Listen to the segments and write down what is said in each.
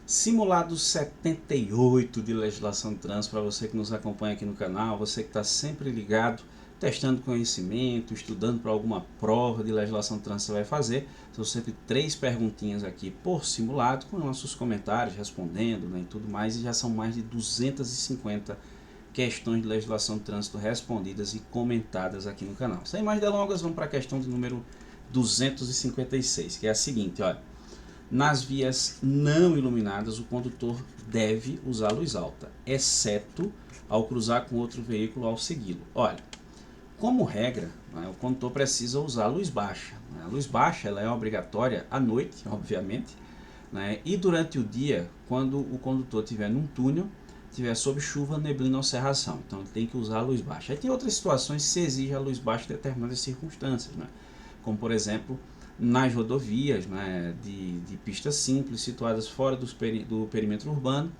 Simulado 78 de legislação de trânsito para você que nos acompanha aqui no canal, você que está sempre ligado, testando conhecimento, estudando para alguma prova de legislação de trânsito que você vai fazer. São sempre 3 perguntinhas aqui por simulado, com nossos comentários, respondendo, né, e tudo mais, e já são mais de 250 questões de legislação de trânsito respondidas e comentadas aqui no canal. Sem mais delongas, vamos para a questão de número 256, que é a seguinte, olha. Nas vias não iluminadas, o condutor deve usar luz alta, exceto ao cruzar com outro veículo ao segui-lo. Olha, como regra, né, o condutor precisa usar luz baixa. Né? A luz baixa ela é obrigatória à noite, obviamente, né, e durante o dia, quando o condutor estiver num túnel, estiver sob chuva, neblina ou cerração. Então ele tem que usar a luz baixa. Aí tem outras situações que se exige a luz baixa em determinadas circunstâncias, né? Como por exemplo, nas rodovias, né, de pistas simples, situadas fora do perímetro urbano,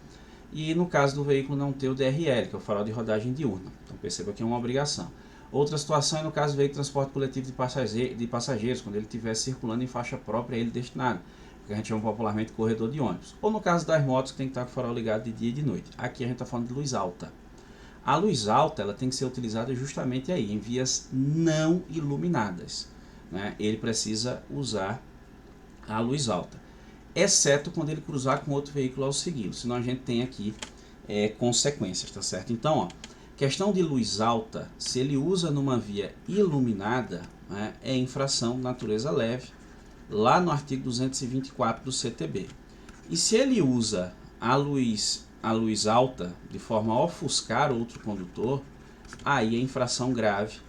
e no caso do veículo não ter o DRL, que é o farol de rodagem diurna. Então perceba que é uma obrigação. Outra situação é no caso do veículo de transporte coletivo de passageiros, quando ele estiver circulando em faixa própria a ele destinado, que a gente chama popularmente corredor de ônibus. Ou no caso das motos, que tem que estar com o farol ligado de dia e de noite. Aqui a gente está falando de luz alta. A luz alta ela tem que ser utilizada justamente aí, em vias não iluminadas. Né? Ele precisa usar a luz alta, exceto quando ele cruzar com outro veículo ao segui-lo, senão a gente tem aqui consequências, tá certo? Então, ó, questão de luz alta, se ele usa numa via iluminada, né, é infração de natureza leve, lá no artigo 224 do CTB. E se ele usa a luz alta de forma a ofuscar outro condutor, aí é infração grave,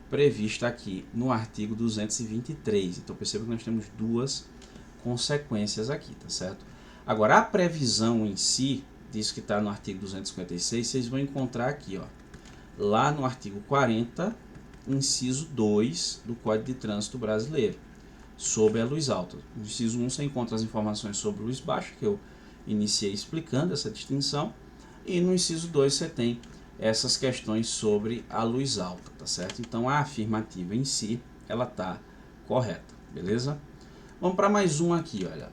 prevista aqui no artigo 223. Então perceba que nós temos duas consequências aqui, tá certo? Agora, a previsão em si, disso que está no artigo 256, vocês vão encontrar aqui, ó, lá no artigo 40, inciso 2 do Código de Trânsito Brasileiro, sobre a luz alta. No inciso 1 você encontra as informações sobre luz baixa, que eu iniciei explicando essa distinção, e no inciso 2 você tem essas questões sobre a luz alta, tá certo? Então a afirmativa em si, ela tá correta, beleza? Vamos para mais um aqui, olha.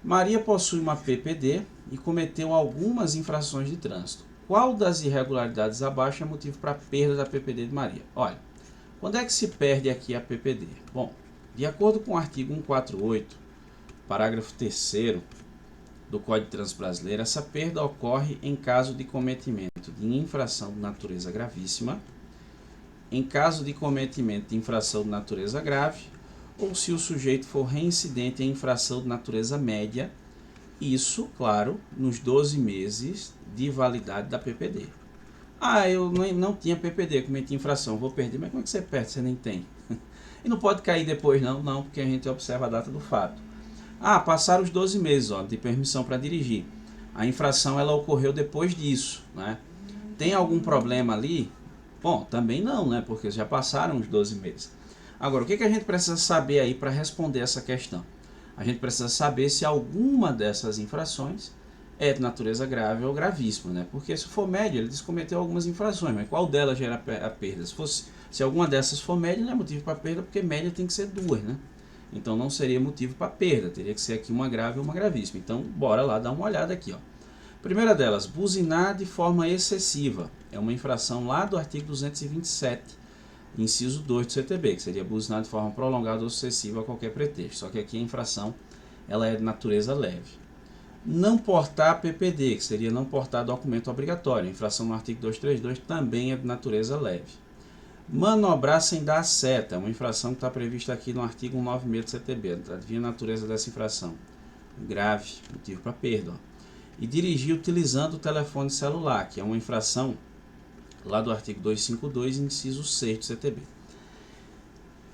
Maria possui uma PPD e cometeu algumas infrações de trânsito. Qual das irregularidades abaixo é motivo para a perda da PPD de Maria? Olha, quando é que se perde aqui a PPD? Bom, de acordo com o artigo 148, parágrafo 3º do Código de Trânsito Brasileiro, essa perda ocorre em caso de cometimento de infração de natureza gravíssima, em caso de cometimento de infração de natureza grave, ou se o sujeito for reincidente em infração de natureza média, isso, claro, nos 12 meses de validade da PPD. Ah, eu não tinha PPD, cometi infração, vou perder, mas como é que você perde? Você nem tem. E não pode cair depois não, porque a gente observa a data do fato. Ah, passaram os 12 meses de permissão para dirigir. A infração ela ocorreu depois disso, né? Tem algum problema ali? Bom, também não, né? Porque já passaram os 12 meses. Agora, o que a gente precisa saber aí para responder essa questão? A gente precisa saber se alguma dessas infrações é de natureza grave ou gravíssima, né? Porque se for média, ele cometeu algumas infrações, mas qual delas gera a perda? Se alguma dessas for média, não é motivo para perda, porque média tem que ser 2, né? Então não seria motivo para perda, teria que ser aqui uma grave ou uma gravíssima. Então, bora lá dar uma olhada aqui, ó. Primeira delas, buzinar de forma excessiva. É uma infração lá do artigo 227, inciso 2 do CTB, que seria buzinar de forma prolongada ou excessiva a qualquer pretexto. Só que aqui a infração ela é de natureza leve. Não portar PPD, que seria não portar documento obrigatório. A infração no artigo 232 também é de natureza leve. Manobrar sem dar seta, é uma infração que está prevista aqui no artigo 196 do CTB. Adivinha a natureza dessa infração? Grave, motivo para perda. E dirigir utilizando o telefone celular, que é uma infração lá do artigo 252, inciso 6 do CTB.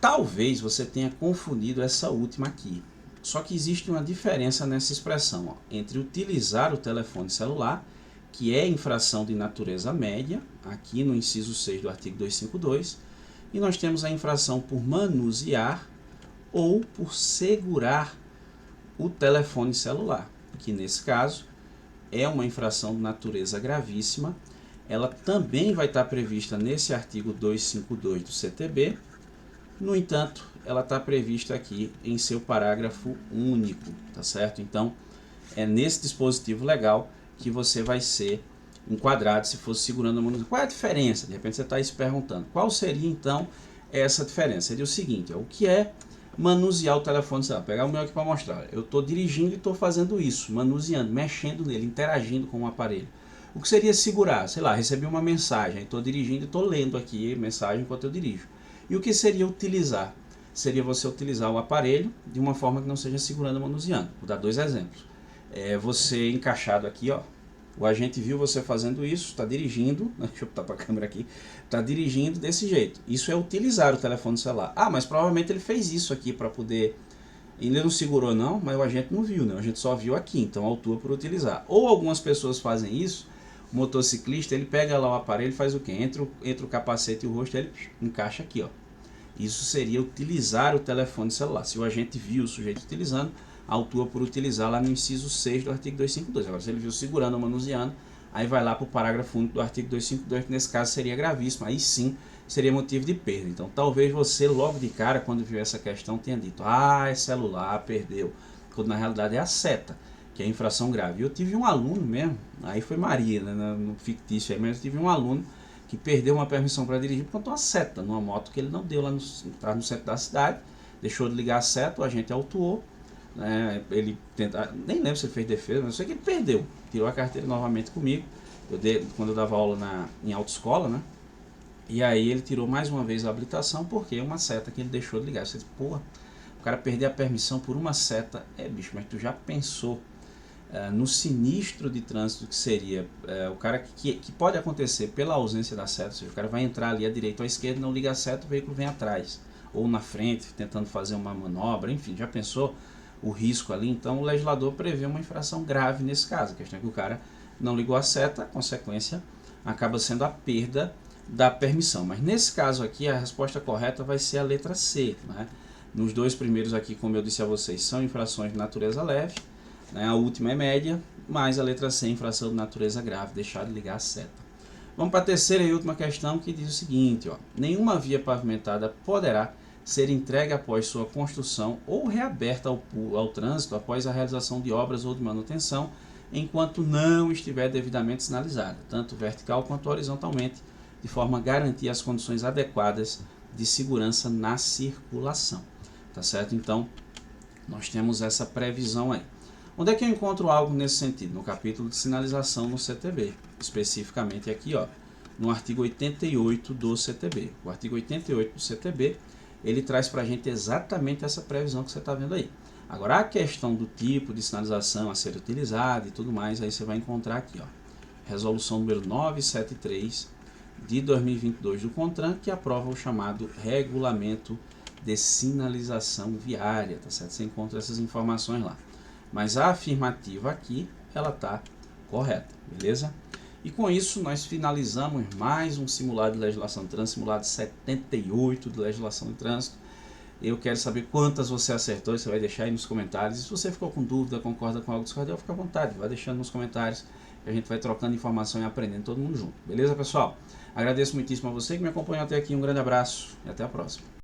Talvez você tenha confundido essa última aqui. Só que existe uma diferença nessa expressão, entre utilizar o telefone celular, que é infração de natureza média, aqui no inciso 6 do artigo 252, e nós temos a infração por manusear ou por segurar o telefone celular, que nesse caso é uma infração de natureza gravíssima. Ela também vai estar prevista nesse artigo 252 do CTB, no entanto, ela está prevista aqui em seu parágrafo único, tá certo? Então, é nesse dispositivo legal que você vai ser enquadrado se fosse segurando a manuseando. Qual é a diferença? De repente você está aí se perguntando. Qual seria então essa diferença? Seria o seguinte, ó, o que é manusear o telefone celular? Vou pegar o meu aqui para mostrar. Eu estou dirigindo e estou fazendo isso, manuseando, mexendo nele, interagindo com o aparelho. O que seria segurar? Sei lá, recebi uma mensagem, estou dirigindo e estou lendo aqui a mensagem enquanto eu dirijo. E o que seria utilizar? Seria você utilizar o aparelho de uma forma que não seja segurando e manuseando. Vou dar dois exemplos. Você encaixado aqui, ó. O agente viu você fazendo isso, está dirigindo, deixa eu botar para a câmera aqui, está dirigindo desse jeito. Isso é utilizar o telefone celular. Ah, mas provavelmente ele fez isso aqui para poder... Ele não segurou não, mas o agente não viu, né? O agente só viu aqui, então autua por utilizar. Ou algumas pessoas fazem isso, o motociclista, ele pega lá o aparelho e faz o quê? Entre o capacete e o rosto, ele encaixa aqui, ó. Isso seria utilizar o telefone celular. Se o agente viu o sujeito utilizando, autua por utilizar lá no inciso 6 do artigo 252. Agora, se ele viu segurando ou manuseando, aí vai lá para o parágrafo único do artigo 252, que nesse caso seria gravíssimo, aí sim seria motivo de perda. Então, talvez você, logo de cara, quando viu essa questão, tenha dito, ah, é celular, perdeu, quando na realidade é a seta, que é infração grave. Eu tive um aluno mesmo, aí foi Maria, né, no fictício aí, mas eu tive um aluno que perdeu uma permissão para dirigir por conta de uma seta, numa moto que ele não deu lá no centro da cidade, deixou de ligar a seta, o agente autuou, né, ele tenta, nem lembro se ele fez defesa, mas eu sei que ele perdeu, tirou a carteira novamente comigo, quando eu dava aula em autoescola, né, e aí ele tirou mais uma vez a habilitação porque uma seta que ele deixou de ligar. Você diz, porra, o cara perder a permissão por uma seta, bicho, mas tu já pensou no sinistro de trânsito que seria o cara que pode acontecer pela ausência da seta, ou seja, o cara vai entrar ali à direita ou à esquerda, não liga a seta, o veículo vem atrás, ou na frente, tentando fazer uma manobra, enfim, já pensou o risco ali? Então o legislador prevê uma infração grave nesse caso, a questão é que o cara não ligou a seta, a consequência acaba sendo a perda da permissão, mas nesse caso aqui a resposta correta vai ser a letra C, né? Nos dois primeiros aqui, como eu disse a vocês, são infrações de natureza leve, né? A última é média, mas a letra C é infração de natureza grave, deixar de ligar a seta. Vamos para a terceira e última questão, que diz o seguinte, ó, nenhuma via pavimentada poderá ser entregue após sua construção ou reaberta ao trânsito após a realização de obras ou de manutenção, enquanto não estiver devidamente sinalizada, tanto vertical quanto horizontalmente, de forma a garantir as condições adequadas de segurança na circulação. Tá certo? Então, nós temos essa previsão aí. Onde é que eu encontro algo nesse sentido? No capítulo de sinalização no CTB, especificamente aqui, ó, no artigo 88 do CTB. O artigo 88 do CTB, ele traz para a gente exatamente essa previsão que você está vendo aí. Agora, a questão do tipo de sinalização a ser utilizada e tudo mais, aí você vai encontrar aqui, ó, resolução número 973 de 2022 do CONTRAN, que aprova o chamado Regulamento de Sinalização Viária, tá certo? Você encontra essas informações lá. Mas a afirmativa aqui, ela tá correta, beleza? E com isso, nós finalizamos mais um simulado de legislação de trânsito, simulado 78 de legislação de trânsito. Eu quero saber quantas você acertou, você vai deixar aí nos comentários. E se você ficou com dúvida, concorda com algo discordante, fica à vontade, vai deixando nos comentários, que a gente vai trocando informação e aprendendo todo mundo junto. Beleza, pessoal? Agradeço muitíssimo a você que me acompanhou até aqui, um grande abraço e até a próxima.